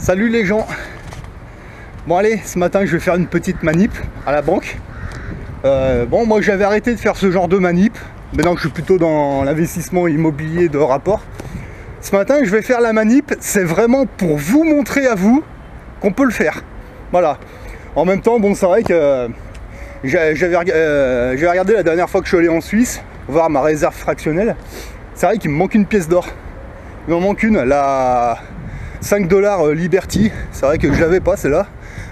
Salut les gens. Bon allez, ce matin je vais faire une petite manip à la banque. Bon, moi j'avais arrêté de faire ce genre de manip. Maintenant je suis plutôt dans l'investissement immobilier de rapport. Ce matin je vais faire la manip, c'est vraiment pour vous montrer à vous qu'on peut le faire. Voilà. En même temps, bon, c'est vrai que j'avais regardé la dernière fois que je suis allé en Suisse, voir ma réserve fractionnelle. C'est vrai qu'il me manque une pièce d'or. Il m'en manque une, la 5 $ Liberty. C'est vrai que je l'avais pas celle-là.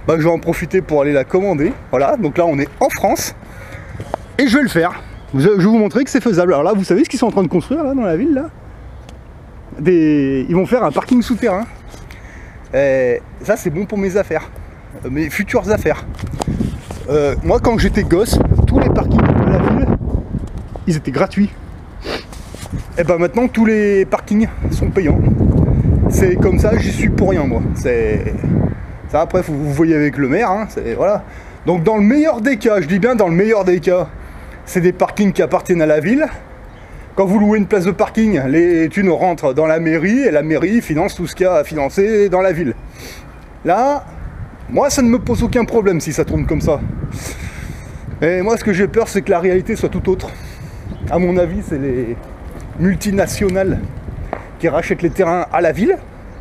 Bah, je vais en profiter pour aller la commander. Voilà, donc là on est en France. Et je vais le faire. Je vais vous montrer que c'est faisable. Alors là, vous savez ce qu'ils sont en train de construire là dans la ville là? Ils vont faire un parking souterrain. Et ça c'est bon pour mes affaires. Mes futures affaires. Moi quand j'étais gosse, tous les parkings de la ville, ils étaient gratuits. Et ben maintenant tous les parkings sont payants. C'est comme ça, j'y suis pour rien moi. C'est ça, après vous voyez avec le maire, hein, voilà. Donc dans le meilleur des cas, je dis bien dans le meilleur des cas, c'est des parkings qui appartiennent à la ville. Quand vous louez une place de parking, les thunes rentrent dans la mairie et la mairie finance tout ce qu'il y a à financer dans la ville. Là, moi ça ne me pose aucun problème si ça tourne comme ça. Et moi ce que j'ai peur c'est que la réalité soit tout autre. À mon avis c'est les multinationales qui rachètent les terrains à la ville.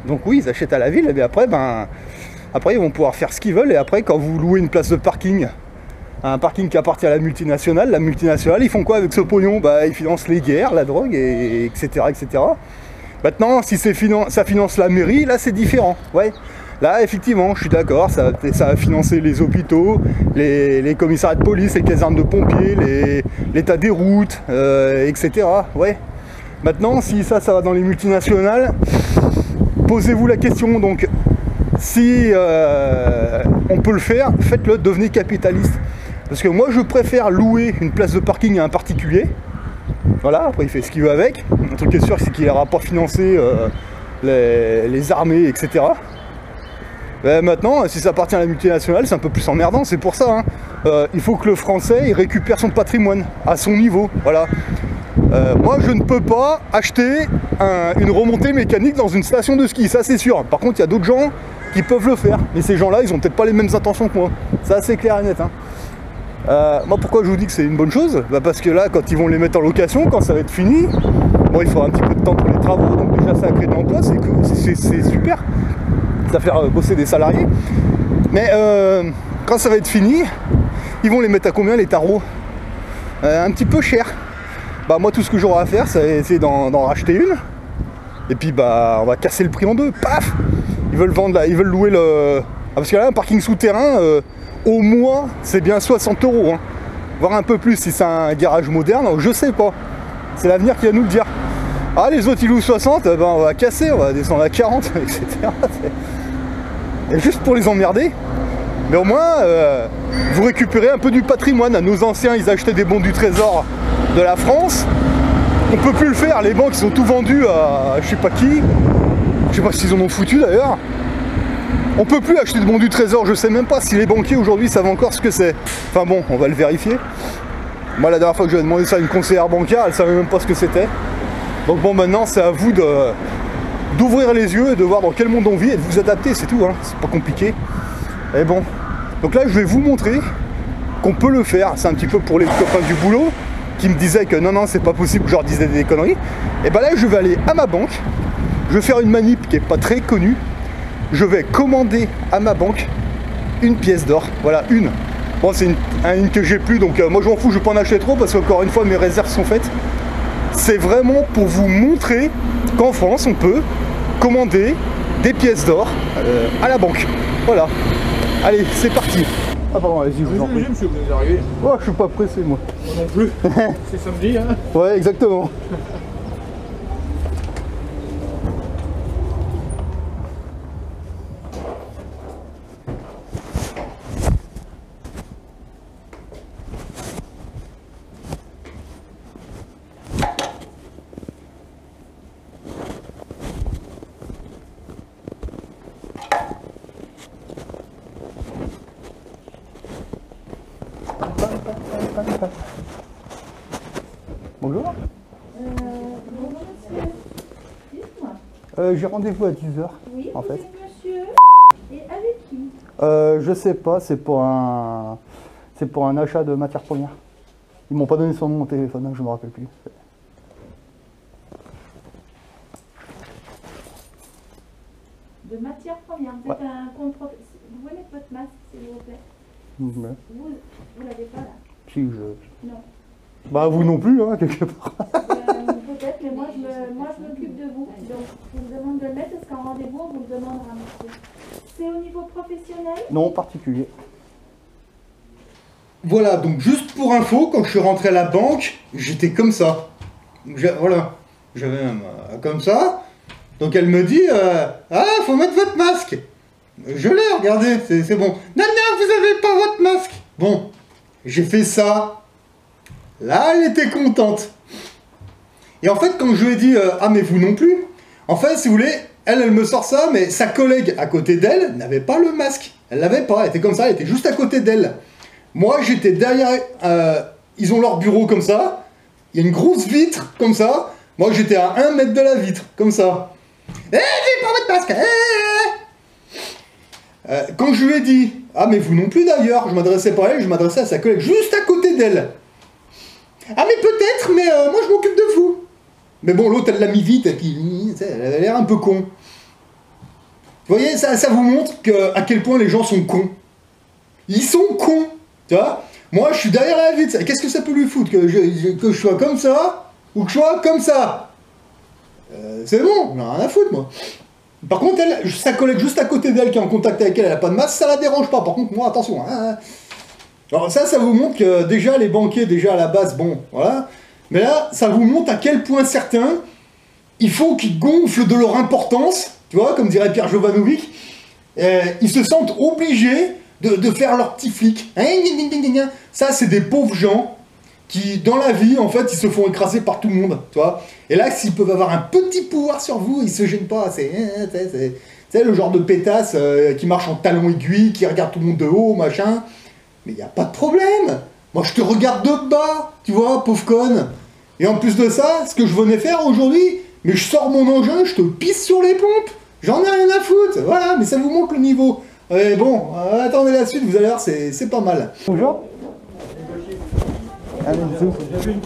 Donc oui, ils achètent à la ville et bien après, après ils vont pouvoir faire ce qu'ils veulent. Et après quand vous louez une place de parking, un parking qui appartient à la multinationale ils font quoi avec ce pognon? Bah ils financent les guerres, la drogue, et etc. etc. Maintenant si ça finance la mairie, là c'est différent. Ouais. Là effectivement je suis d'accord, ça va financer les hôpitaux, les commissariats de police, les casernes de pompiers, l'état des routes, etc. Ouais. Maintenant si ça va dans les multinationales, posez-vous la question. Donc si on peut le faire, faites-le, devenez capitaliste. Parce que moi je préfère louer une place de parking à un particulier. Voilà, après il fait ce qu'il veut avec. Un truc qui est sûr, c'est qu'il n'ira pas financer les armées, etc. Maintenant, si ça appartient à la multinationale, c'est un peu plus emmerdant, c'est pour ça. Hein. Il faut que le français il récupère son patrimoine à son niveau. Voilà. Moi je ne peux pas acheter une remontée mécanique dans une station de ski, ça c'est sûr. Par contre il y a d'autres gens qui peuvent le faire, mais ces gens là ils ont peut-être pas les mêmes intentions que moi, ça c'est clair et net. Hein. Moi pourquoi je vous dis que c'est une bonne chose? Parce que là quand ils vont les mettre en location, quand ça va être fini, bon il faudra un petit peu de temps pour les travaux, donc déjà ça crée de l'emploi, c'est super, ça va faire bosser des salariés. Mais quand ça va être fini, ils vont les mettre à combien les tarots? Un petit peu cher. Bah moi tout ce que j'aurai à faire c'est essayer d'en racheter une. Et puis bah on va casser le prix en deux. Paf. Ils veulent vendre là, ils veulent louer le. Parce que là un parking souterrain, au mois c'est bien 60 €. Hein. Voire un peu plus si c'est un garage moderne, je sais pas. C'est l'avenir qui va nous le dire. Ah les autres ils louent 60, ben on va casser, on va descendre à 40, etc. Et juste pour les emmerder. Mais au moins vous récupérez un peu du patrimoine. Nos anciens ils achetaient des bons du trésor de la France, on peut plus le faire, les banques ils ont tout vendu à je sais pas qui, je sais pas s'ils en ont foutu d'ailleurs. On peut plus acheter de bons du trésor, je sais même pas si les banquiers aujourd'hui savent encore ce que c'est. Enfin bon, on va le vérifier. Moi la dernière fois que j'avais demandé ça à une conseillère bancaire, elle savait même pas ce que c'était. Donc bon, maintenant c'est à vous d'ouvrir les yeux et de voir dans quel monde on vit et de vous adapter, c'est tout, hein. C'est pas compliqué. Et bon, donc là je vais vous montrer qu'on peut le faire, c'est un petit peu pour les copains du boulot qui me disaient que non c'est pas possible, que je leur disais des conneries. Et ben là je vais aller à ma banque, je vais faire une manip qui est pas très connue, je vais commander à ma banque une pièce d'or, voilà, une. Bon c'est une que j'ai plus, donc moi je m'en fous, je vais pas en acheter trop parce qu'encore une fois mes réserves sont faites. C'est vraiment pour vous montrer qu'en France on peut commander des pièces d'or à la banque. Voilà, allez c'est parti. Ah pardon, allez-y, je vous en prie. Monsieur, vous êtes arrivé. Oh, je suis pas pressé, moi. Moi non plus. C'est samedi, hein? Ouais, exactement. Bonjour. Bonjour monsieur. Dites-moi. J'ai rendez-vous à 10 h Oui, en fait. monsieur. Je sais pas, c'est pour un achat de matières premières. Ils m'ont pas donné son nom au téléphone, hein, je me rappelle plus. De matières premières, vous êtes un contrôle. Vous pouvez mettre votre masque, s'il vous plaît. Vous l'avez pas là? Si, Non. Bah vous non plus, hein, quelque part. Peut-être, mais moi je m'occupe de vous. Donc je vous demande de le mettre parce qu'en rendez-vous, on vous le demandera, monsieur. C'est au niveau professionnel? Non, particulier. Voilà, donc juste pour info, quand je suis rentré à la banque, j'étais comme ça. Voilà, j'avais comme ça. Donc elle me dit, ah, faut mettre votre masque. Je l'ai, regardez, c'est bon. Non, non, vous avez pas votre masque. Bon, j'ai fait ça. Là, elle était contente. Et en fait, quand je lui ai dit, ah, mais vous non plus, en fait, si vous voulez, elle me sort ça, mais sa collègue à côté d'elle n'avait pas le masque. Elle l'avait pas, elle était comme ça, elle était juste à côté d'elle. Moi, j'étais derrière, ils ont leur bureau comme ça, il y a une grosse vitre comme ça, moi j'étais à 1 mètre de la vitre, comme ça. Eh, j'ai pas votre masque, quand je lui ai dit, ah mais vous non plus d'ailleurs, je m'adressais pas à elle, je m'adressais à sa collègue juste à côté d'elle. Ah mais peut-être, mais moi je m'occupe de vous. Mais bon, l'autre elle l'a mis vite, et puis elle avait l'air un peu con. Vous voyez, ça vous montre à quel point les gens sont cons. Ils sont cons. Tu vois, moi je suis derrière la vitre, qu'est-ce que ça peut lui foutre que je sois comme ça ou que je sois comme ça? C'est bon, j'en ai rien à foutre moi. Par contre, elle, sa collègue juste à côté d'elle qui est en contact avec elle, elle a pas de masque, ça la dérange pas. Par contre, moi, attention. Hein. Alors ça vous montre que déjà les banquiers, déjà à la base, bon, voilà. Mais là, ça vous montre à quel point certains, il faut qu'ils gonflent de leur importance, tu vois, comme dirait Pierre Jovanovic, ils se sentent obligés de faire leur petit flic. Ça, c'est des pauvres gens qui, dans la vie, en fait, ils se font écraser par tout le monde, tu vois. Et là, s'ils peuvent avoir un petit pouvoir sur vous, ils se gênent pas. C'est le genre de pétasse qui marche en talons aiguilles, qui regarde tout le monde de haut, machin. Mais il n'y a pas de problème. Moi, je te regarde de bas, tu vois, pauvre conne. Et en plus de ça, ce que je venais faire aujourd'hui, mais je sors mon engin, je te pisse sur les pompes. J'en ai rien à foutre. Voilà, mais ça vous montre le niveau. Et bon, attendez la suite, vous allez voir, c'est pas mal. Bonjour. Allez-y.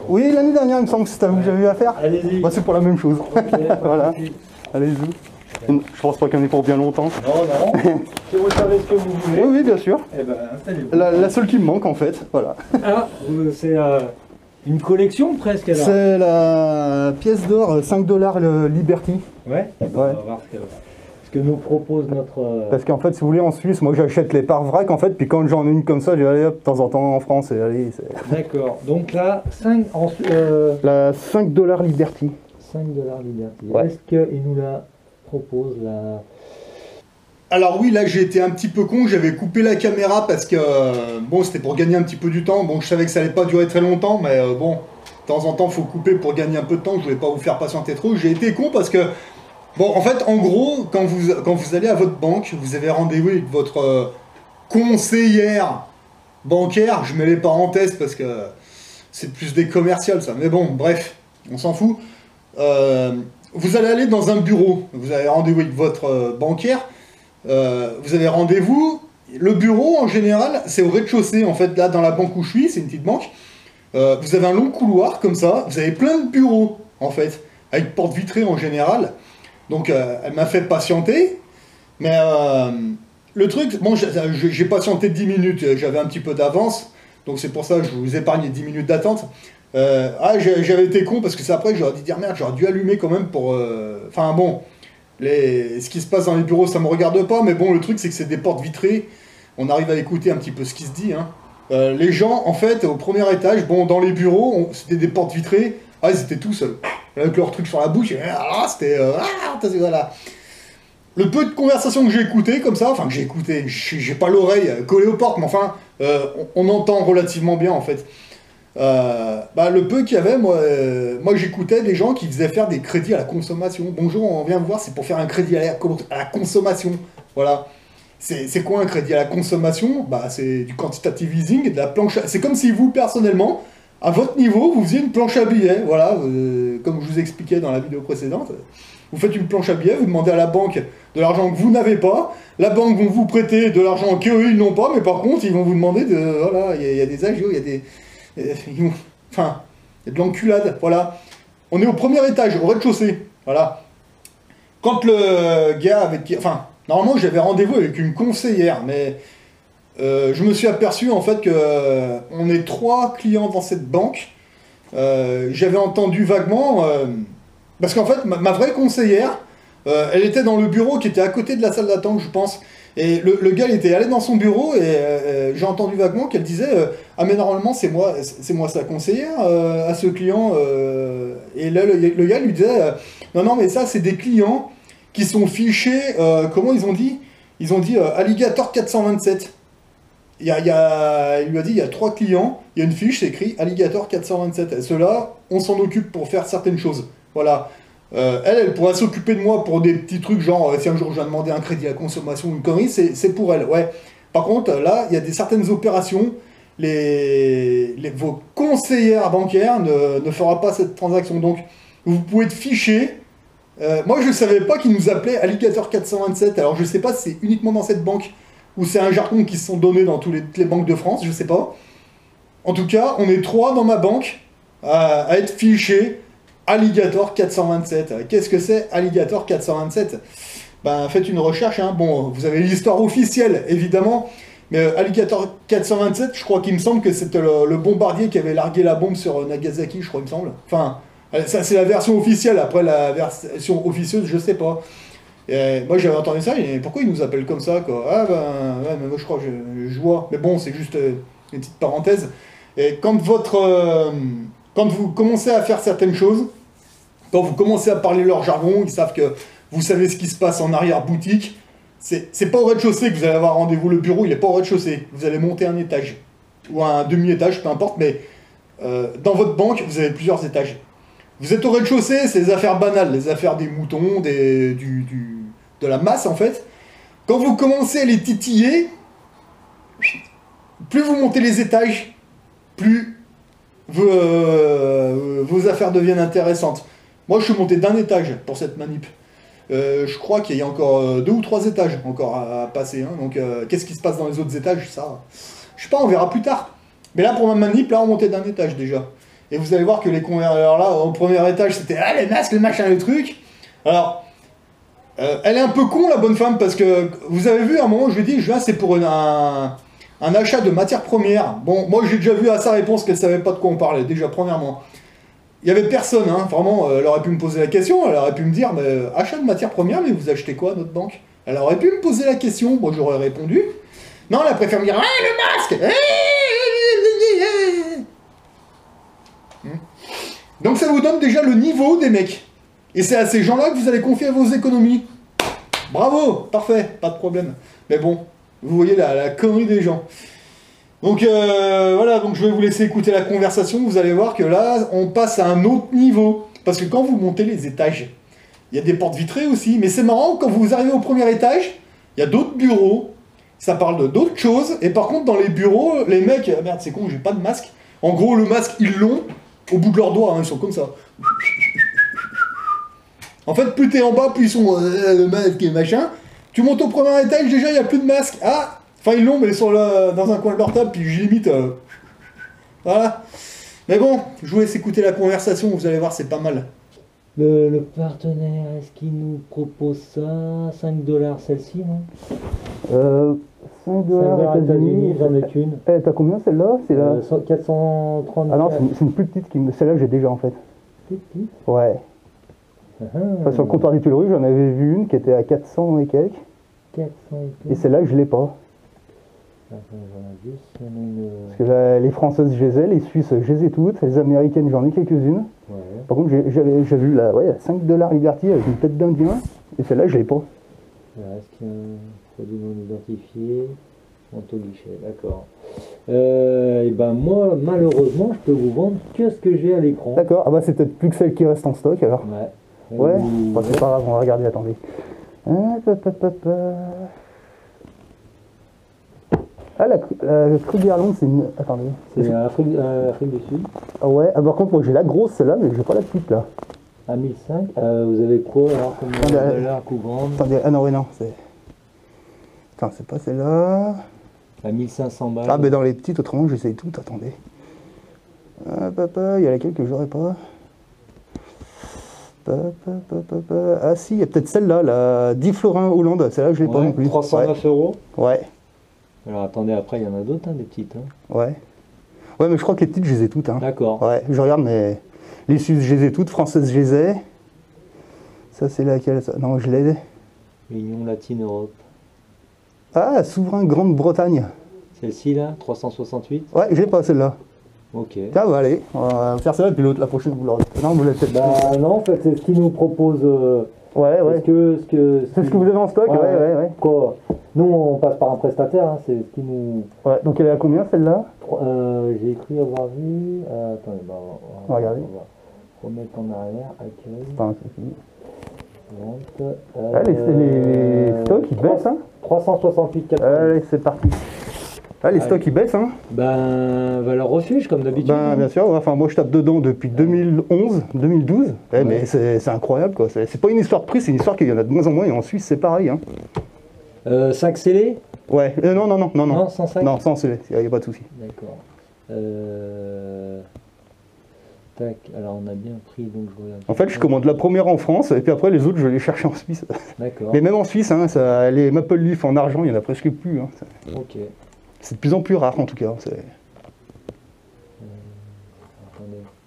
Oui, l'année dernière, il me semble que c'était à vous que j'avais eu affaire. Allez-y. Moi, c'est pour la même chose. Okay, voilà. Allez-y. Je pense pas qu'il y en ait pour bien longtemps. Non, non. Si vous savez ce que vous voulez. Oui, oui, bien sûr. Eh ben, installez-vous. La seule qui me manque, en fait. Voilà. Ah, c'est une collection presque alors. C'est la pièce d'or 5 $, le Liberty. Ouais, d'accord. Ouais. On va voir ce que nous propose notre... Parce qu'en fait, si vous voulez, en Suisse, moi j'achète les parts vrac en fait, puis quand j'en ai une comme ça, j'ai allé hop, de temps en temps en France et allez. D'accord, donc là, 5 La 5 $ Liberty. 5 $ Liberty. Ouais. Est-ce qu'il nous la propose la... Alors oui, là j'ai été un petit peu con, j'avais coupé la caméra parce que, bon, c'était pour gagner un petit peu du temps. Bon, je savais que ça allait pas durer très longtemps, mais bon, de temps en temps, faut couper pour gagner un peu de temps, je voulais pas vous faire patienter trop. J'ai été con parce que, bon, en fait, en gros, quand vous allez à votre banque, vous avez rendez-vous avec votre conseillère bancaire, je mets les parenthèses parce que c'est plus des commerciales ça, mais bon, bref, on s'en fout. Vous allez aller dans un bureau, vous avez rendez-vous avec votre bancaire, vous avez rendez-vous, le bureau en général, c'est au rez-de-chaussée, en fait, là dans la banque où je suis, c'est une petite banque, vous avez un long couloir comme ça, vous avez plein de bureaux, en fait, avec porte vitrée en général. Donc elle m'a fait patienter, mais le truc, bon, j'ai patienté 10 minutes, j'avais un petit peu d'avance, donc c'est pour ça que je vous épargne les 10 minutes d'attente. J'avais été con parce que c'est après que j'aurais dû dire merde, j'aurais dû allumer quand même pour... Enfin bon, ce qui se passe dans les bureaux ça me regarde pas, mais bon le truc c'est que c'est des portes vitrées, on arrive à écouter un petit peu ce qui se dit. Hein. Les gens en fait au premier étage, bon dans les bureaux, c'était des portes vitrées, ils étaient tout seuls, avec leur truc sur la bouche, et c'était... voilà. Le peu de conversation que j'ai écouté comme ça, enfin que j'ai écouté, j'ai pas l'oreille collée aux portes, mais enfin on entend relativement bien en fait. Le peu qu'il y avait, moi j'écoutais des gens qui faisaient faire des crédits à la consommation. Bonjour, on vient vous voir, c'est pour faire un crédit à la consommation. Voilà. C'est quoi un crédit à la consommation? C'est du quantitative easing et de la planche. C'est comme si vous, personnellement, à votre niveau, vous faisiez une planche à billets. Voilà, comme je vous expliquais dans la vidéo précédente. Vous faites une planche à billets, vous demandez à la banque de l'argent que vous n'avez pas. La banque vont vous prêter de l'argent qu'eux, ils n'ont pas, mais par contre, ils vont vous demander de... Voilà, il y a des agios, il y a des... Enfin, il y a de l'enculade, voilà. On est au premier étage, au rez-de-chaussée, voilà. Quand le gars avec qui... Enfin, normalement, j'avais rendez-vous avec une conseillère, mais je me suis aperçu, en fait, que on est 3 clients dans cette banque. J'avais entendu vaguement... parce qu'en fait, ma vraie conseillère, elle était dans le bureau qui était à côté de la salle d'attente, je pense. Et le gars, il était allé dans son bureau et j'ai entendu vaguement qu'elle disait ah mais normalement c'est moi sa conseillère à ce client. Et là, le gars lui disait non mais ça c'est des clients qui sont fichés, comment ils ont dit? Ils ont dit Alligator 427. Il lui a dit il y a 3 clients, il y a une fiche, c'est écrit Alligator 427. Et ceux-là, on s'en occupe pour faire certaines choses. Voilà. Elle pourra s'occuper de moi pour des petits trucs genre si un jour je viens demander un crédit à consommation ou une connerie, c'est pour elle, ouais. Par contre, là, il y a certaines opérations, vos conseillères bancaires ne fera pas cette transaction. Donc, vous pouvez être fiché. Moi, je ne savais pas qu'ils nous appelaient Alligator 427. Alors, je ne sais pas si c'est uniquement dans cette banque ou c'est un jargon qui se sont donnés dans toutes les banques de France, je ne sais pas. En tout cas, on est 3 dans ma banque à être fichés. Alligator 427. Qu'est-ce que c'est Alligator 427? Ben, faites une recherche, hein. Bon, vous avez l'histoire officielle, évidemment, mais Alligator 427, je crois qu'il me semble que c'était le bombardier qui avait largué la bombe sur Nagasaki, je crois, il me semble. Enfin, ça c'est la version officielle, après la version officieuse, je sais pas. Et moi j'avais entendu ça, et pourquoi ils nous appellent comme ça, quoi? Ah ben, ouais, mais moi je crois que je vois, mais bon, c'est juste une petite parenthèse. Et quand vous commencez à faire certaines choses, quand vous commencez à parler leur jargon, ils savent que vous savez ce qui se passe en arrière-boutique. C'est pas au rez-de-chaussée que vous allez avoir rendez-vous. Le bureau, il n'est pas au rez-de-chaussée. Vous allez monter un étage. Ou un demi-étage, peu importe. Mais dans votre banque, vous avez plusieurs étages. Vous êtes au rez-de-chaussée, c'est les affaires banales. Les affaires des moutons, de la masse, en fait. Quand vous commencez à les titiller, plus vous montez les étages, plus... vos affaires deviennent intéressantes. Moi, je suis monté d'un étage pour cette manip. Je crois qu'il y a encore 2 ou 3 étages encore à passer. Hein. Donc, qu'est-ce qui se passe dans les autres étages? Ça, je sais pas, on verra plus tard. Mais là, pour ma manip, là, on montait d'un étage déjà. Et vous allez voir que les convertisseurs là, au premier étage, c'était les masques, le machin, le truc. Alors, elle est un peu con, la bonne femme, parce que vous avez vu à un moment, je lui ai dit, c'est pour un achat de matières premières. Bon, moi j'ai déjà vu à sa réponse qu'elle savait pas de quoi on parlait, déjà premièrement. Il y avait personne, hein, vraiment, elle aurait pu me poser la question, elle aurait pu me dire, mais achat de matières premières, mais vous achetez quoi à notre banque? Elle aurait pu me poser la question, moi j'aurais répondu. Non, elle préfère me dire, le masque. Donc ça vous donne déjà le niveau des mecs. Et c'est à ces gens-là que vous allez confier vos économies. Bravo, parfait, pas de problème. Mais bon, vous voyez la connerie des gens. Donc voilà, donc je vais vous laisser écouter la conversation. Vous allez voir que là, on passe à un autre niveau. Parce que quand vous montez les étages, il y a des portes vitrées aussi. Mais c'est marrant, quand vous arrivez au premier étage, il y a d'autres bureaux. Ça parle de d'autres choses. Et par contre, dans les bureaux, les mecs... Merde, c'est con, j'ai pas de masque. En gros, le masque, ils l'ont au bout de leurs doigts. Hein, ils sont comme ça. En fait, plus t'es en bas, plus ils sont le masque et machin. Tu montes au premier étage, déjà, il n'y a plus de masque. Ah! Enfin, ils l'ont, mais ils sont là, dans un coin de leur table, puis je limite... Voilà. Mais bon, je vous laisse écouter la conversation, vous allez voir, c'est pas mal. Le partenaire, est-ce qu'il nous propose ça? 5 $ celle-ci, non 5 $ États-Unis, j'en ai qu'une. T'as combien celle-là? C'est la... 430. Ah non, c'est une plus petite, celle-là j'ai déjà en fait. Plus petite? Ouais. Enfin, sur le comptoir des Tuileries, j'en avais vu une qui était à 400 et quelques. 400 et quelques. Et celle-là, je l'ai pas. Parce que les Françaises, je les ai, les Suisses, je les ai toutes, les Américaines, j'en ai quelques-unes. Ouais. Par contre, j'ai vu la 5 $ Liberty avec une tête d'Indien, et celle-là, je l'ai pas. Est-ce qu'il y a un produit non identifié? Manteau guichet, d'accord. Et ben moi, malheureusement, je peux vous vendre que ce que j'ai à l'écran. D'accord, ah bah c'est peut-être plus que celle qui reste en stock alors. Ouais. Ouais, bah, c'est pas grave, on va regarder, attendez. Ah, la Krugerland, c'est une... Attendez. C'est Afrique du Sud. Ah ouais, ah, par contre, moi j'ai la grosse celle-là, mais j'ai pas la petite là. À 1005. Vous avez quoi alors comme Attendez, valeur couvrante? Attendez, ah non, oui, non, c'est... Attends, c'est pas celle-là. À 1500 balles. Ah, mais dans les petites, autrement, j'essaye tout, attendez. Il y a laquelle que j'aurais pas. Ah si, il y a peut-être celle-là, la 10 Florin Hollande, celle-là je l'ai pas non plus. 309 euros. Ouais, Alors attendez, après il y en a d'autres, hein, des petites. Hein. ouais. Ouais, mais je crois que les petites, je les ai toutes. Hein. D'accord. Ouais, je regarde, mais les Suisses, je les ai toutes, françaises, je les ai. Ça, c'est laquelle ça? Non, je l'ai. Union Latine Europe. Ah, Souverain Grande-Bretagne. Celle-ci là, 368. Ouais, j'ai pas celle-là. Ok. Tiens, bah allez, on va faire celle-là, puis l'autre, la prochaine, vous l'aurez. Non, vous l'avez peut-être. Bah non, en fait, c'est ce qu'ils nous proposent. Ouais, ouais. C'est ce que vous avez en stock, ouais. Quoi? Nous, on passe par un prestataire, hein, c'est ce qui nous. Ouais, donc elle est à combien celle-là? J'ai cru avoir vu. Attendez, bah, on va Regardez. remettre en arrière. Accueil, C'est pas un souci. vente. Ah, les stocks, ils baissent, hein? 368,80. Allez, c'est parti. Ah, les stocks, ils baissent, hein? Ben, valeur refuge, comme d'habitude. Ben, bien sûr, enfin, moi je tape dedans depuis 2011, 2012. Ouais. Mais c'est incroyable, quoi. C'est pas une histoire de prix, c'est une histoire qu'il y en a de moins en moins, et en Suisse, c'est pareil, hein. 5 scellés? Ouais, non. Non, sans 5? Non, sans scellé, il n'y a pas de souci. D'accord. Tac, alors on a bien pris, donc je regarde. En fait, je commande la première en France, et puis après, les autres, je vais les chercher en Suisse. D'accord. Mais même en Suisse, hein, les Maple Leaf en argent, il n'y en a presque plus. Hein. Ok. C'est de plus en plus rare, en tout cas. Attendez,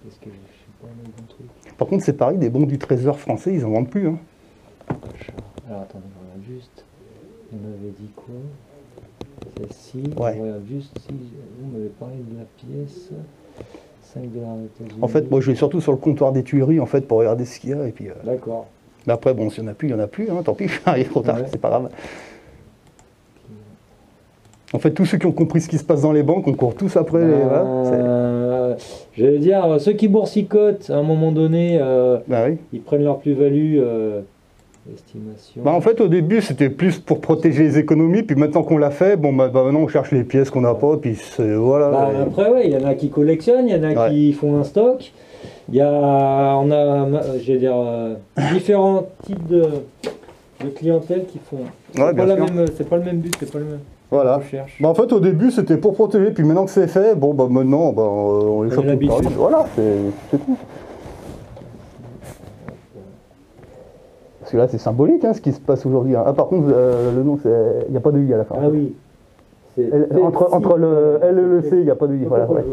est-ce que je sais pas le bon truc? Par contre, c'est pareil, des bons du Trésor français, ils en vendent plus. Hein. Alors attendez, je regarde juste. On m'avait dit quoi? Celle-ci. Ouais. Je regarde juste si vous m'avez parlé de la pièce. 5 $ aux États-Unis. En fait, moi, je vais surtout sur le comptoir des Tuileries, en fait, pour regarder ce qu'il y a. Et puis, D'accord. mais après, bon, s'il n'y en a plus, il n'y en a plus. Hein, tant pis, il est trop tard, Ouais. c'est pas grave. En fait, tous ceux qui ont compris ce qui se passe dans les banques, on court tous après. J'allais dire, ceux qui boursicotent, à un moment donné, Bah oui. ils prennent leur plus-value. Estimation. Bah en fait, au début, c'était plus pour protéger les économies, puis maintenant qu'on l'a fait, bon, bah maintenant, on cherche les pièces qu'on n'a pas, puis voilà. Bah, après, ouais, il y en a qui collectionnent, il y en a qui font un stock. On a, je vais dire, différents types de clientèle qui font. Ouais, bien sûr. C'est pas le même but, c'est pas le même. Voilà. Recherche. Bah en fait, au début, c'était pour protéger, puis maintenant que c'est fait, bon, bah maintenant, bah, on les chope tout l'habitude. pareil. Voilà, c'est tout. Parce que là, c'est symbolique, hein, ce qui se passe aujourd'hui. Hein. Ah, par contre, le nom, il n'y a pas de I à la fin. Ah oui. Entre le L et le C, il n'y a pas de I. Voilà, ouais.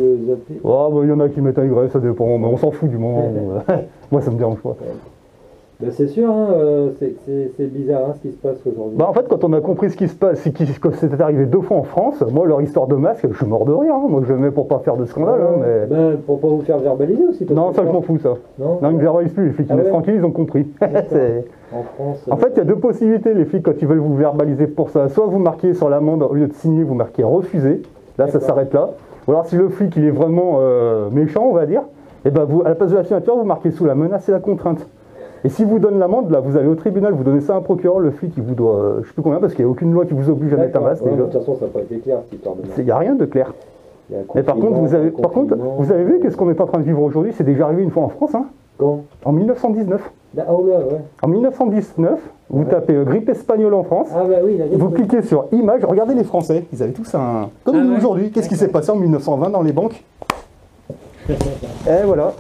Oh, bah, il y en a qui mettent un Y, ça dépend, mais on s'en fout du moment. Moi, ça me dérange pas. Ben c'est sûr, hein, c'est bizarre hein, ce qui se passe aujourd'hui. Bah en fait, quand on a compris ce qui se passe, que c'était arrivé 2 fois en France, moi, leur histoire de masque, je suis mort de rire. Hein. Moi, je le mets pour pas faire de scandale. Hein, mais... Ben, pour pas vous faire verbaliser aussi. Non, ça, je m'en fous, ça. Non, ils me verbalisent plus, les flics. Ils me laissent tranquille, ils ont compris. En France. En fait, il y a 2 possibilités, les flics, quand ils veulent vous verbaliser pour ça. Soit vous marquez sur l'amende, au lieu de signer, vous marquez refusé. Là, ça s'arrête là. Ou alors, si le flic, il est vraiment méchant, on va dire, et ben vous, à la place de la signature, vous marquez sous la menace et la contrainte. Et si vous donne l'amende, là, vous allez au tribunal, vous donnez ça à un procureur, le flic, il vous doit, je sais plus combien, parce qu'il n'y a aucune loi qui vous oblige à mettre un masque. Ouais, de toute façon, ça n'a pas été clair, cette histoire de masque. Il n'y a rien de clair. Mais par contre, vous avez vu qu'est-ce qu'on est en train de vivre aujourd'hui? C'est déjà arrivé une fois en France, hein? Quand? En 1919. Ah ouais, ouais. En 1919, vous tapez grippe espagnole en France, ah bah oui, vous cliquez sur images, regardez les Français, ils avaient tous un... Comme nous aujourd'hui, qu'est-ce qui s'est passé en 1920 dans les banques? Et voilà.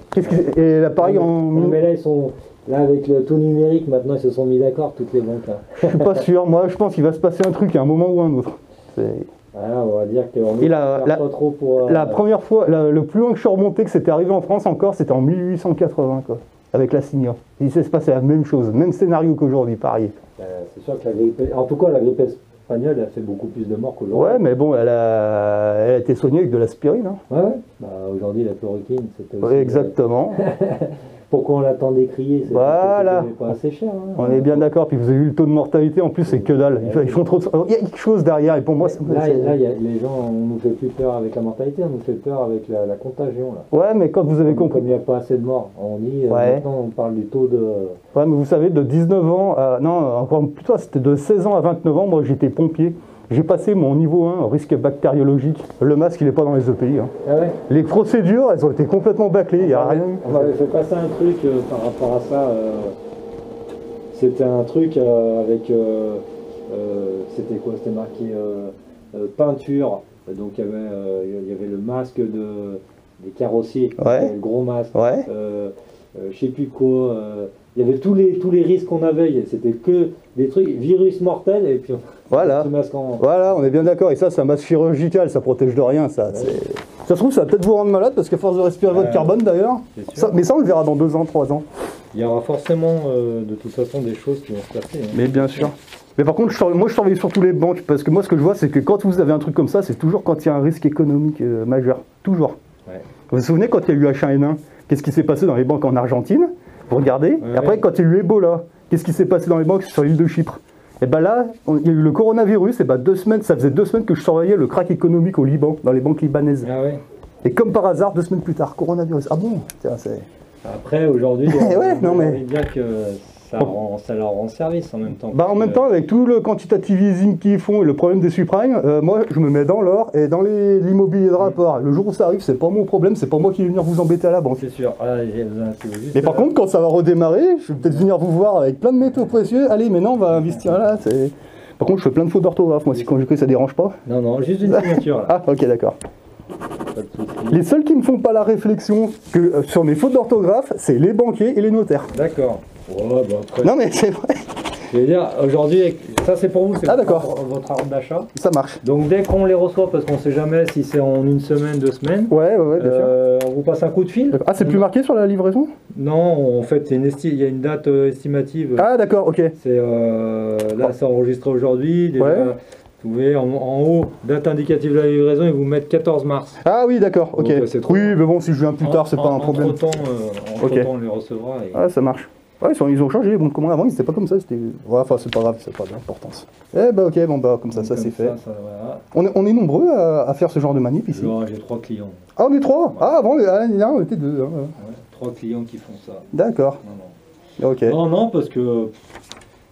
Et là, pareil en... Mais là, ils sont... Là, avec le tout numérique, maintenant, ils se sont mis d'accord, toutes les banques. Là. Je suis pas sûr. Moi, je pense qu'il va se passer un truc à un moment ou un autre. Voilà, on va dire qu'on est pas trop pour... La première fois, le plus loin que je suis remonté, que c'était arrivé en France encore, c'était en 1880, quoi, avec la Signa. Il s'est passé la même chose, même scénario qu'aujourd'hui, pareil. C'est sûr que la grippe... En tout cas, la grippe espagnole a fait beaucoup plus de morts qu'aujourd'hui. Ouais, mais bon, elle a été soignée avec de l'aspirine. Hein. Ouais, bah, aujourd'hui, la chloroquine, c'était aussi... Ouais, exactement. Pourquoi on l'attendait crier? Voilà. C'est pas assez cher. Hein. On est bien d'accord. Puis vous avez vu le taux de mortalité, en plus, c'est que dalle. Ils font trop de... Il y a quelque chose derrière, et pour moi... Là, les gens, on nous fait plus peur avec la mortalité, on nous fait peur avec la contagion. Là. Ouais, mais quand vous avez compris... Comme il n'y a pas assez de morts, on dit, maintenant, on parle du taux de... Ouais, mais vous savez, de 19 ans... non, encore plus tard, c'était de 16 ans à 29 ans, moi, j'étais pompier. J'ai passé mon niveau 1 risque bactériologique. Le masque, il n'est pas dans les EPI. Hein. Ah ouais. Les procédures, elles ont été complètement bâclées. Il n'y a rien. On m'avait fait passer un truc par rapport à ça. C'était un truc avec. C'était quoi? C'était marqué peinture. Donc il y avait le masque des carrossiers, Ouais. le gros masque. Ouais. Je sais plus quoi. Il y avait tous les risques qu'on avait. C'était que des trucs virus mortels et puis Voilà. petit masque en. Voilà, on est bien d'accord. Et ça, c'est un masque chirurgical, ça protège de rien. Ça se trouve, ça va peut-être vous rendre malade parce qu'à force de respirer votre carbone d'ailleurs. C'est sûr. Mais ça, on le verra dans 2 ans, 3 ans. Il y aura forcément de toute façon des choses qui vont se passer. Hein. Mais bien sûr. Mais par contre, moi je surveille surtout les banques parce que moi ce que je vois c'est que quand vous avez un truc comme ça, c'est toujours quand il y a un risque économique majeur. Toujours. Ouais. Vous vous souvenez quand il y a eu H1N1, qu'est-ce qui s'est passé dans les banques en Argentine? Vous regardez. Et après, quand il y a eu Ebola, qu'est-ce qui s'est passé dans les banques sur l'île de Chypre? Et ben là, il y a eu le coronavirus, et ben 2 semaines, ça faisait 2 semaines que je surveillais le crack économique au Liban, dans les banques libanaises. Ah ouais. Et comme par hasard, 2 semaines plus tard, coronavirus. Ah bon? Tiens, c'est... Après, aujourd'hui, Ouais, non, mais- on peut dire que ça leur rend service en même temps. Bah en même temps, avec tout le quantitativisme qu'ils font et le problème des subprimes, moi je me mets dans l'or et dans l'immobilier de rapport. Le jour où ça arrive, c'est pas mon problème, c'est pas moi qui vais venir vous embêter à la banque. C'est sûr. Ah, j'ai besoin de juste, Mais par contre, quand ça va redémarrer, je vais peut-être venir vous voir avec plein de métaux précieux. Allez, maintenant on va investir là. Par contre, je fais plein de fautes d'orthographe, moi, si quand j'écris ça dérange pas. Non, juste une signature là. Ah, ok, d'accord. Pas de souci. Les seuls qui me font pas la réflexion que sur mes fautes d'orthographe, c'est les banquiers et les notaires. D'accord. Ouais, bah après. Non mais c'est vrai, Je veux dire, aujourd'hui, ça c'est pour vous, c'est Ah, d'accord. votre ordre d'achat. ça marche. Donc dès qu'on les reçoit, parce qu'on sait jamais si c'est en 1 semaine, 2 semaines, Ouais, bien sûr. on vous passe un coup de fil. D'accord. Ah, c'est plus marqué sur la livraison? Non, en fait, il y a une date estimative. Ah, d'accord, ok. C'est là, c'est enregistré aujourd'hui. Déjà, Ouais. vous voyez en haut, date indicative de la livraison, ils vous mettent 14 mars. Ah oui, d'accord, ok. Donc, c'est trop Oui, bien. mais bon, si je viens plus tard, c'est pas un problème. Entre-temps, Ok. on les recevra. Et... Ah, ça marche. Ouais, ils ont changé les bons de commande avant, ils étaient pas comme ça, c'était... Ouais, enfin, c'est pas grave, c'est pas d'importance. Eh bah ok, bon bah comme ça, Donc, ça comme c'est fait. voilà. On est nombreux à faire ce genre de manip ici. J'ai 3 clients. Ah, on est 3. Ah bon, là, on était 2. Hein. Ouais, 3 clients qui font ça. D'accord, Non. ok. Non, parce que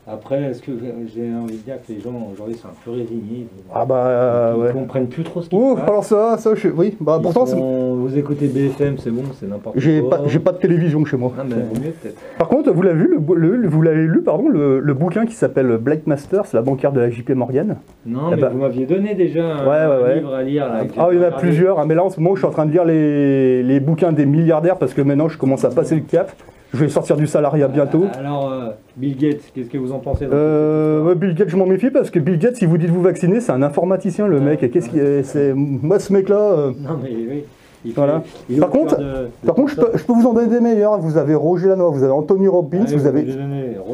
après, est-ce que j'ai envie de dire que les gens aujourd'hui sont un peu résignés. Ah bah Ils ouais. comprennent plus trop ce qui Ouh, se passe. alors oui, bah Ils pourtant, vous écoutez BFM, c'est bon, c'est n'importe j'ai quoi. pas de télévision chez moi. Ah, mais vaut mieux peut-être. Par contre, vous l'avez vu, vous l'avez lu, pardon, le bouquin qui s'appelle Black Masters, la banquière de la JP Morgan. Non, Eh mais ben- vous m'aviez donné déjà Ouais. livre à lire. Là, que j'ai Ah, il y en a regardé. plusieurs, hein, mais là en ce moment je suis en train de lire les bouquins des milliardaires parce que maintenant je commence à passer le cap. Je vais sortir du salariat bientôt. Alors, Bill Gates, qu'est-ce que vous en pensez Ouais, Bill Gates, je m'en méfie parce que Bill Gates, si vous dites vous vacciner, c'est un informaticien le mec. Et qu'est-ce qui c'est moi ce mec-là Non, mais oui. Voilà. il est Par au cœur contre, de Par contre, je peux vous en donner des meilleurs. Vous avez Roger Lanois, vous avez Anthony Robbins, Allez, vous avez.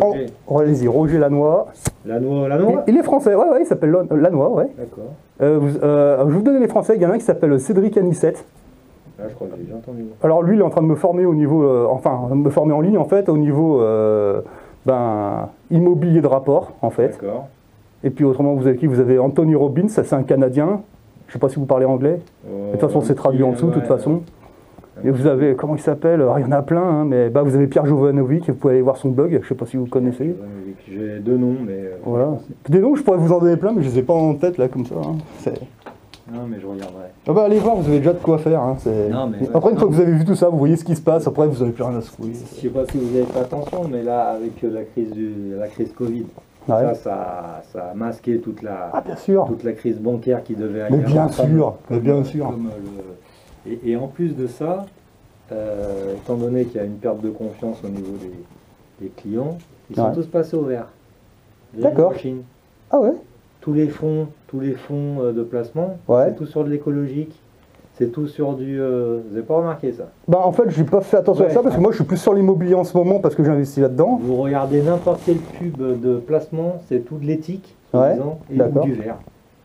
Roger. Allez-y, Roger Lanois. Lanois Il est français, ouais, il s'appelle Lanois, ouais. D'accord. Je vais vous donner les français. Il y en a un qui s'appelle Cédric Anissette. Là, je crois que j'ai déjà entendu. Alors lui, il est en train de me former au niveau, me former en ligne en fait, au niveau immobilier de rapport en fait. D'accord. Et puis autrement, vous avez qui? Vous avez Anthony Robbins, ça c'est un Canadien. Je sais pas si vous parlez anglais. De toute façon, c'est traduit en dessous, de toute façon. Et vous avez, comment il s'appelle? Il y en a plein, hein, mais vous avez Pierre Jovanovic, vous pouvez aller voir son blog, je sais pas si vous connaissez. J'ai 2 noms, mais. Voilà. Des noms, je pourrais vous en donner plein, mais je les ai pas en tête là comme ça. Hein. Non, mais je regarderai. Ah bah allez voir, vous avez déjà de quoi faire. Hein. Non, mais ouais. Après, une fois que vous avez vu tout ça, vous voyez ce qui se passe, après vous avez plus rien à secouer. Je sais pas si vous avez fait attention, mais là, avec la crise Covid, Ouais. ça a masqué toute Ah bien sûr. la crise bancaire qui devait Mais aller bien avant, sûr, mais bien sûr. Et en plus de ça, étant donné qu'il y a une perte de confiance au niveau des clients, ils sont Ouais. tous passés au vert. D'accord. Greenwashing. Ah ouais. Tous les fonds de placement, Ouais. c'est tout sur de l'écologique, c'est tout sur du... vous n'avez pas remarqué ça? Bah en fait, j'ai pas fait attention à Ouais. ça parce que moi je suis plus sur l'immobilier en ce moment parce que j'ai investi là-dedans. Vous regardez n'importe quel pub de placement, c'est tout de l'éthique, Ouais, et d'accord. du vert.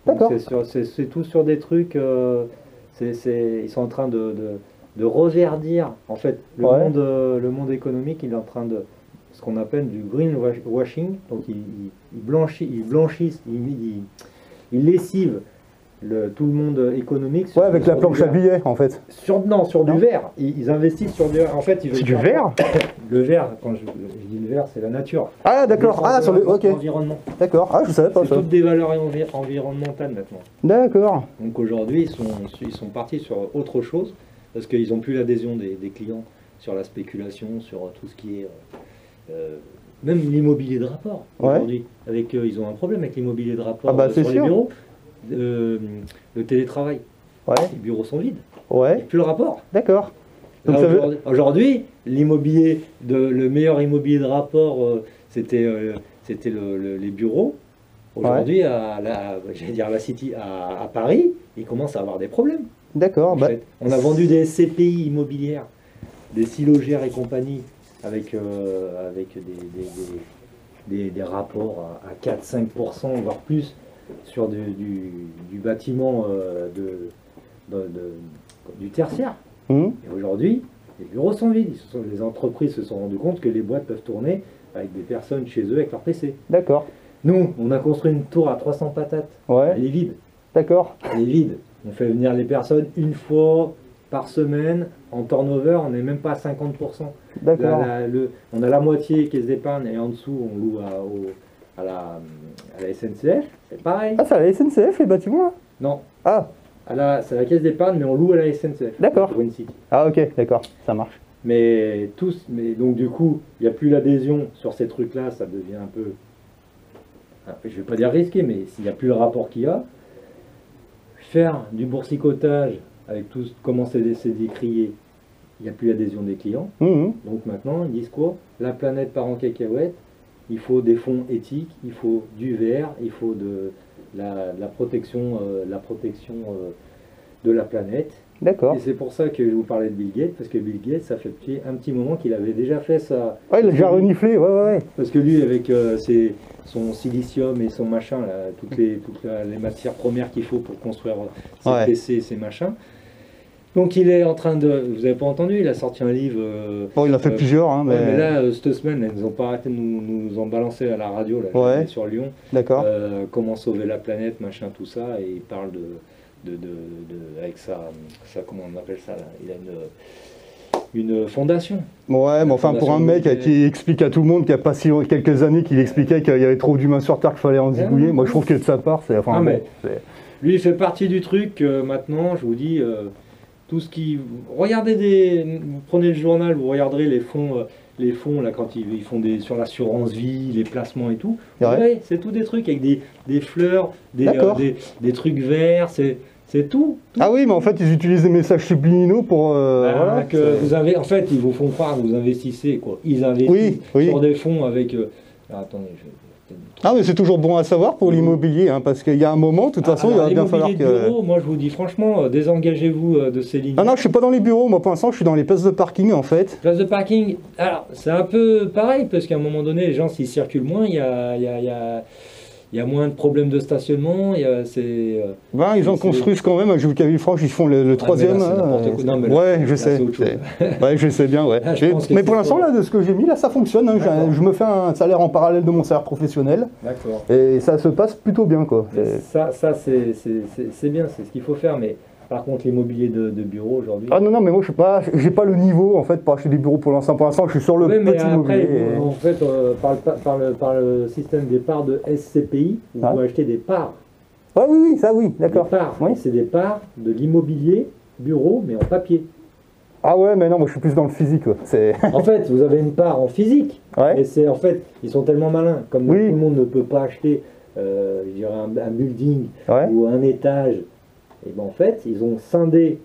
Donc D'accord. c'est tout sur des trucs, ils sont en train de reverdir, en fait, Ouais. le monde économique, il est en train de, ce qu'on appelle du greenwashing, donc ils blanchissent, ils lessivent tout le monde économique. Ouais, avec la du planche à verre. billets en fait. Non, sur Non. du verre. Ils investissent sur du verre. En fait, ils veulent C'est du faire- verre? Le verre, quand je dis le verre, c'est la nature. Ah d'accord, ah sur le. Ok, L'environnement. d'accord, ah je savais pas C'est ça. toutes des valeurs environnementales maintenant. D'accord. Donc aujourd'hui, ils sont partis sur autre chose parce qu'ils n'ont plus l'adhésion des clients sur la spéculation, sur tout ce qui est même l'immobilier de rapport. Ouais. Aujourd'hui, ils ont un problème avec l'immobilier de rapport Ah bah, c'est sur les sûr. bureaux. Le télétravail, Ouais, les bureaux sont vides. Il n'y ouais, a plus le rapport. d'accord. Donc Là, ça veut. aujourd'hui, le meilleur immobilier de rapport, c'était les bureaux. Aujourd'hui, j'allais dire la City, à Paris, ils commencent à avoir des problèmes. D'accord, En bah. fait. On a vendu des SCPI immobilières, des silogères et compagnie, avec des rapports à 4-5%, voire plus, sur du bâtiment du tertiaire. hum, Et aujourd'hui, les bureaux sont vides. Les entreprises se sont rendues compte que les boîtes peuvent tourner avec des personnes chez eux avec leur PC. D'accord. Nous, on a construit une tour à 300 patates. Ouais, Elle est vide. d'accord. Elle est vide. On fait venir les personnes une fois par semaine. En turnover, on n'est même pas à 50%. D'accord. On a la moitié caisse d'épargne et en dessous, on loue à la SNCF. C'est pareil. Ah, c'est à la SNCF les bâtiments là? Non, Ah, c'est la caisse d'épargne, mais on loue à la SNCF. D'accord. Pour une City. ah ok, d'accord, ça marche. Mais donc du coup, il n'y a plus l'adhésion sur ces trucs-là, ça devient un peu, je vais pas dire risqué, mais s'il n'y a plus le rapport qu'il y a, faire du boursicotage avec tout comment c'est décrié, il n'y a plus l'adhésion des clients. Hum, Donc maintenant, ils disent quoi? La planète part en cacahuète, il faut des fonds éthiques, il faut du vert, il faut de la protection, de la planète. d'accord. Et c'est pour ça que je vous parlais de Bill Gates, parce que Bill Gates, ça fait un petit moment qu'il avait déjà fait ça. Ouais, il a déjà reniflé, ouais, ouais, ouais. Parce que lui, avec son silicium et son machin, là, toutes les matières premières qu'il faut pour construire ses Ouais. PC et ses machins. Donc il est en train de... Vous n'avez pas entendu, il a sorti un livre... Bon, il a fait plusieurs, hein, ouais, mais. mais là, cette semaine, ils n'ont pas arrêté de nous en balancer à la radio, là, Ouais. j'étais sur Lyon. D'accord. Comment sauver la planète, machin, tout ça, et il parle avec comment on appelle ça là, il a une fondation. Ouais, mais enfin, pour un mec qui explique à tout le monde qu'il n'y a pas quelques années qu'il expliquait qu'il y avait trop d'humains sur Terre, qu'il fallait en zigouiller, moi je trouve que de sa part, c'est. Enfin, Ah, bon, mais- c'est- Lui, il fait partie du truc, maintenant, je vous dis, tout ce qui... Regardez vous prenez le journal, vous regarderez les fonds là, quand ils font sur l'assurance vie, les placements et tout. Ouais. Ouais, c'est tout des trucs avec des fleurs, D'accord. des trucs verts, c'est tout. Ah oui, mais en fait, ils utilisent des messages subliminaux pour. Voilà, Que c'est- vous avez, en fait, ils vous font croire que vous investissez, quoi. Ils investissent Oui, oui. sur des fonds avec... attendez, Ah, mais c'est toujours bon à savoir pour l'immobilier, hein, parce qu'il y a un moment, de toute façon, il va bien falloir l'immobilier de que. bureau, moi je vous dis franchement, désengagez-vous de ces lignes. Ah non, je suis pas dans les bureaux, moi pour l'instant, je suis dans les places de parking en fait. Place de parking, alors c'est un peu pareil, parce qu'à un moment donné, les gens s'ils circulent moins, il y a moins de problèmes de stationnement, Ben, ils en C'est- construisent quand même, j'ai vu qu'à Villefranche, ils font le troisième. là, c'est hein, n'importe quoi. Non, mais là, ouais, je là, sais. c'est autre chose. Ouais, je sais bien, ouais. Là, je pense que Mais c'est pour l'instant, pas- là, de ce que j'ai mis, là, ça fonctionne. Hein. D'accord. Je me fais un salaire en parallèle de mon salaire professionnel. D'accord. Et ça se passe plutôt bien, quoi. Ça c'est bien, c'est ce qu'il faut faire, mais par contre l'immobilier de bureau aujourd'hui... Ah non, non, mais moi, j'ai pas le niveau, en fait, pour acheter des bureaux pour l'instant. Pour l'instant, je suis sur le Oui, mais petit après, immobilier. en fait, par le système des parts de SCPI, vous Ouais. pouvez acheter des parts. Ouais, oui, oui, ça, oui, d'accord. Des parts. Oui. C'est des parts de l'immobilier bureau, mais en papier. Ah ouais, mais non, moi, je suis plus dans le physique, quoi. C'est... En fait, vous avez une part en physique, Ouais. mais c'est en fait, ils sont tellement malins, comme Oui. tout le monde ne peut pas acheter, je dirais un building Ouais. ou un étage, et ben en fait, ils ont scindé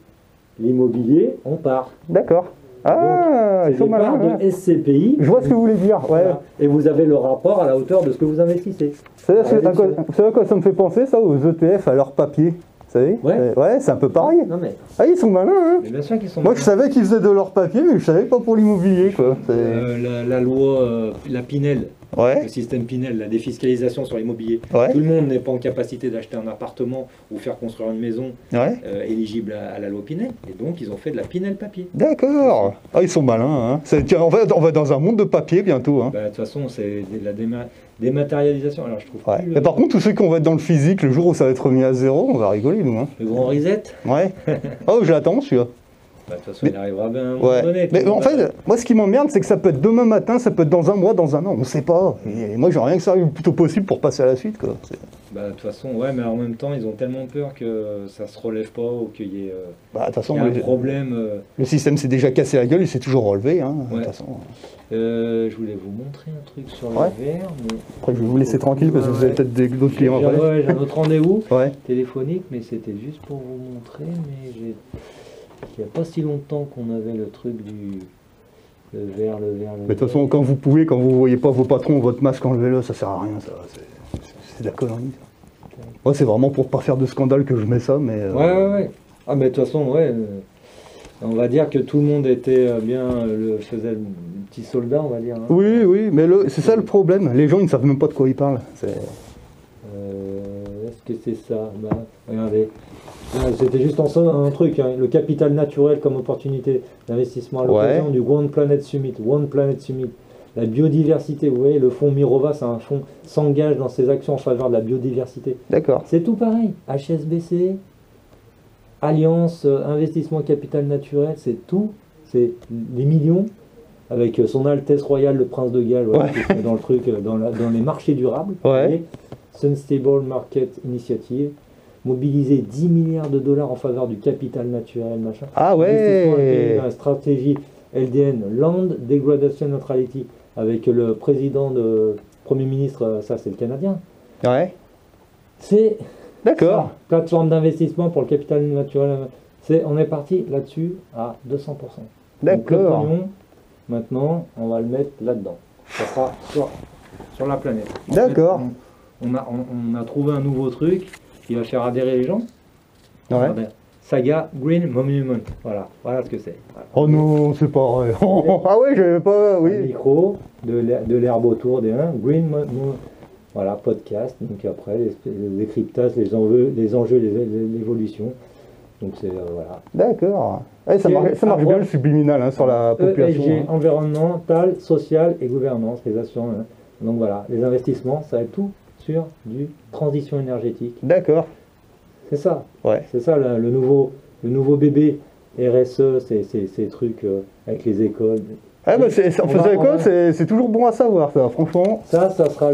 l'immobilier en parts. D'accord. Ah, C'est ils sont des malins. parts ouais. de SCPI. Je vois ce que vous voulez dire, ouais. Voilà. Et vous avez le rapport à la hauteur de ce que vous investissez. C'est Ah, à quoi ça me fait penser, ça, aux ETF, à leur papier. Vous savez Ouais. Ouais, c'est un peu pareil. Non mais, Ah, ils sont malins, hein. mais bien sûr qu'ils sont Moi, je malins. savais qu'ils faisaient de leur papier, mais je savais pas pour l'immobilier, quoi. C'est- La loi, la Pinel, Ouais. Le système Pinel, la défiscalisation sur l'immobilier. Ouais. Tout le monde n'est pas en capacité d'acheter un appartement ou faire construire une maison Ouais. éligible à la loi Pinel. Et donc, ils ont fait de la Pinel papier. D'accord. Ah, ils sont malins. Hein. Tiens, on va dans un monde de papier bientôt. Hein. Bah, de toute façon, c'est de la dématérialisation. Alors, je trouve Ouais. plus Mais par contre, tous ceux qui vont être dans le physique, le jour où ça va être remis à zéro, on va rigoler, nous. Hein. le grand reset. Ouais. Oh, je l'attends, celui-là. Bah, de toute façon, il arrivera bien à un moment Ouais. donné. Mais en fait, moi, ce qui m'emmerde, c'est que ça peut être demain matin, ça peut être dans un mois, dans un an, on sait pas. Et moi, j'aimerais rien que ça arrive le plus tôt possible pour passer à la suite, quoi. Bah, de toute façon, ouais, mais en même temps, ils ont tellement peur que ça se relève pas ou qu'il y ait Bah, de toute façon, un problème. le système s'est déjà cassé la gueule, il s'est toujours relevé, hein. De Ouais. toute façon. Je voulais vous montrer un truc sur Ouais. le verre. Mais... Après, je vais vous laisser tranquille parce que vous avez peut-être d'autres clients après. Ouais, j'ai un autre rendez-vous Ouais. téléphonique, mais c'était juste pour vous montrer. Mais il n'y a pas si longtemps qu'on avait le truc du le verre. Mais de toute façon, quand vous pouvez, quand vous voyez pas vos patrons, votre masque, enlevez-le, ça sert à rien, ça. C'est de la connerie. Ça. Moi, c'est vraiment pour pas faire de scandale que je mets ça, mais. Ouais. Ah, mais de toute façon, ouais. On va dire que tout le monde était faisait le petit soldat, on va dire. Hein. Oui, mais c'est ça le problème. Les gens, ils ne savent même pas de quoi ils parlent. Est-ce que c'est ça? Bah, regardez. C'était juste un truc, hein. Le capital naturel comme opportunité d'investissement à l'occasion du One Planet Summit. La biodiversité, vous voyez, le fonds Mirova, c'est un fonds s'engage dans ses actions en faveur de la biodiversité. D'accord. C'est tout pareil. HSBC, Alliance, Investissement Capital Naturel, c'est tout. C'est des millions avec son Altesse Royale, le Prince de Galles, voilà, qui est dans le truc, dans les marchés durables. Ouais. Sustainable Market Initiative. Mobiliser 10 milliards de dollars en faveur du capital naturel, machin. Ah ouais. Dans la stratégie LDN, Land Degradation Neutrality, avec le président de Premier ministre, ça c'est le Canadien. Ouais. C'est D'accord. plateforme d'investissement pour le capital naturel. On est parti là-dessus à 200%. Donc, le D'accord. pognon, maintenant, on va le mettre là-dedans. Ça sera sur la planète. En D'accord. fait, on a trouvé un nouveau truc qui va faire adhérer les gens. Ouais. Regardez. Saga Green Monument. Voilà ce que c'est. Voilà. Oh non, c'est pas vrai. Ah ouais, j'avais pas. Un Oui. micro, de l'herbe autour des uns. Voilà, podcast. Donc après, les décryptages, les enjeux, l'évolution. Donc c'est voilà. D'accord. Ouais, ça marche bien le subliminal hein, sur la population. ESG, hein. environnemental, social et gouvernance, les assurances. Hein. Donc voilà, les investissements, ça va être tout sur du transition énergétique. D'accord. C'est ça. Ouais. C'est ça le nouveau bébé RSE, ces trucs avec les écoles. Ah bah en faisant école, c'est toujours bon à savoir ça, franchement. Ça sera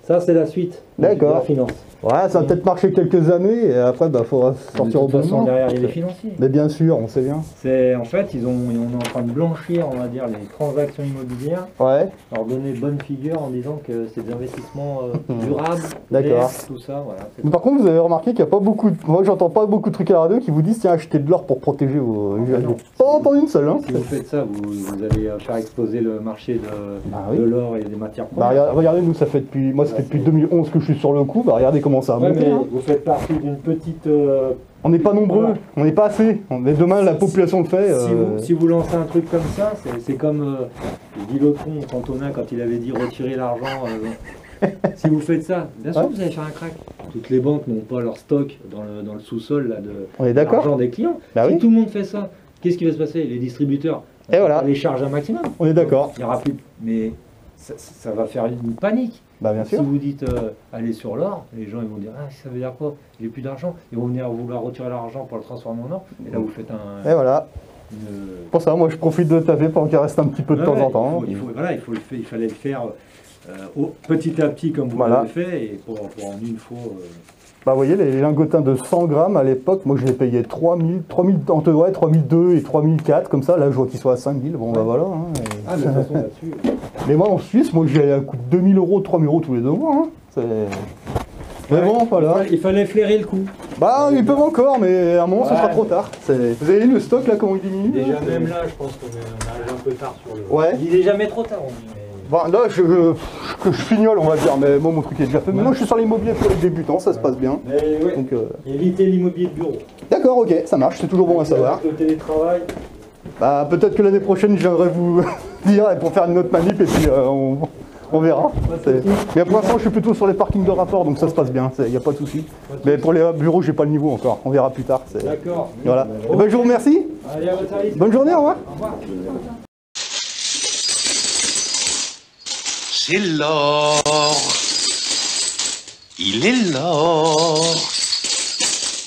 ça c'est la suite. D'accord. De la finance. Ouais, ça va peut-être marcher quelques années et après bah faudra sortir au De bon toute façon, moment. derrière il y a les financiers. Mais bien sûr, on sait bien. En fait, on est en train de blanchir, on va dire, les transactions immobilières, Ouais. leur donner bonne figure en disant que c'est des investissements durables, D'accord. verts, tout ça, voilà. Mais par contre, vous avez remarqué qu'il n'y a pas beaucoup de... Moi, j'entends pas beaucoup de trucs à la radio qui vous disent tiens, achetez de l'or pour protéger vos... non. Pas entendu une seule, hein. Si vous faites ça, vous allez faire exploser le marché oui. de l'or et des matières Bah, premières. regardez, nous, ça fait depuis... Moi, c'était depuis 2011 que je suis sur le coup. Bah, regardez comment ça a Ouais, monté. mais Hein. vous faites partie d'une petite... On n'est pas nombreux, Voilà. on n'est pas assez. Mais demain, la population le fait. Si vous lancez un truc comme ça, c'est comme dit l'autre con, Cantona, quand il avait dit retirer l'argent. Si vous faites ça, bien sûr Ouais. vous allez faire un crack. Toutes les banques n'ont pas leur stock dans le sous-sol là, On est de d'accord. l'argent des clients. Bah Si oui. tout le monde fait ça, qu'est-ce qui va se passer? Les distributeurs Et voilà. les chargent un maximum. On est d'accord. Il n'y aura plus. Mais ça va faire une panique. Bah, bien Si sûr. vous dites allez sur l'or, les gens ils vont dire ah ça veut dire quoi? J'ai plus d'argent. Ils vont venir vouloir retirer l'argent pour le transformer en or. Et là vous faites Et voilà. une... Pour ça, moi, je profite de taper pour qu'il reste un petit peu de temps en temps. Il fallait le faire petit à petit comme vous Voilà. l'avez fait et pour en une fois. Bah, vous voyez, les lingotins de 100 grammes à l'époque, moi je les payais 3002 et 3004, comme ça, là je vois qu'ils sont à 5000, bon bah voilà. Hein, Ah mais de toute façon là-dessus. mais moi en Suisse, moi j'ai un coût de 2000 euros, 3000 euros tous les 2 mois. Hein. Mais bon, voilà. Il fallait flairer le coup. Bah, ils peuvent encore, mais à un moment, ce sera trop tard. Vous avez vu le stock là, comment il diminue Déjà là, même là, je pense qu'on arrive un peu tard sur le. Ouais. Il est jamais trop tard, on dit. Mais... Bon, là, je fignole, on va dire, mais moi mon truc est déjà fait. Maintenant, je suis sur l'immobilier pour les débutants, ça se passe bien. Mais ouais. Donc, Éviter l'immobilier de bureau. d'accord, ok, ça marche, c'est toujours bon à savoir. Le télétravail. Bah, peut-être que l'année prochaine, je viendrai vous dire et pour faire une autre manip et puis on verra. Mais pour l'instant, je suis plutôt sur les parkings de rapport, donc ça se passe bien, il n'y a pas de souci. Mais pour les bureaux, j'ai pas le niveau encore, on verra plus tard. D'accord. Voilà. Eh ben, je vous remercie. Allez, à votre service. Bonne journée, au revoir. Au revoir. C'est l'or, il est l'or,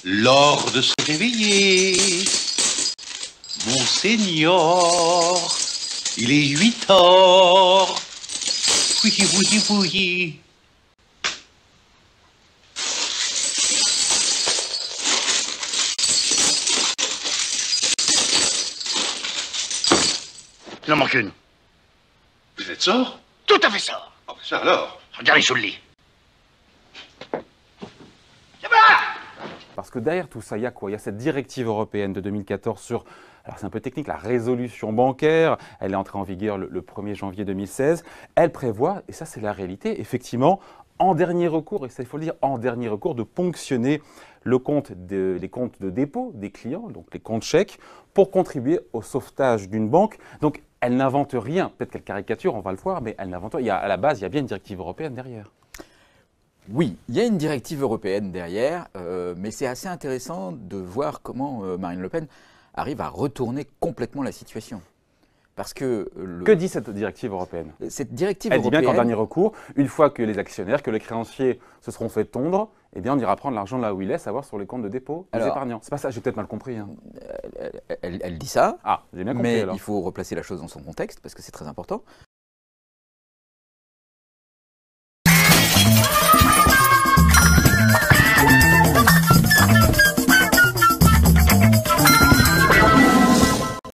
l'or de se réveiller. Monseigneur, il est 8 heures. Oui, oui, oui. Il en manque une. Vous êtes sort? Tout à fait ça. Ah, ça alors. Regardez sous le lit. Parce que derrière tout ça, il y a quoi? Il y a cette directive européenne de 2014 sur, alors c'est un peu technique, la résolution bancaire. Elle est entrée en vigueur le 1er janvier 2016. Elle prévoit, et ça c'est la réalité, effectivement, en dernier recours, et ça il faut le dire, en dernier recours, de ponctionner les comptes de dépôt des clients, donc les comptes chèques, pour contribuer au sauvetage d'une banque. Donc elle n'invente rien, peut-être qu'elle caricature, on va le voir, mais elle n'invente rien. À la base, il y a bien une directive européenne derrière. Oui, il y a une directive européenne derrière, mais c'est assez intéressant de voir comment Marine Le Pen arrive à retourner complètement la situation. Parce que Que dit cette directive européenne? cette directive Elle dit européenne, bien qu'en dernier recours, une fois que les actionnaires, que les créanciers se seront fait tondre, eh bien on ira prendre l'argent là où il est, savoir sur les comptes de dépôt des Alors, épargnants. C'est pas ça, j'ai peut-être mal compris. Hein. elle dit ça, Ah, j'ai bien compris mais alors. il faut replacer la chose dans son contexte, parce que c'est très important.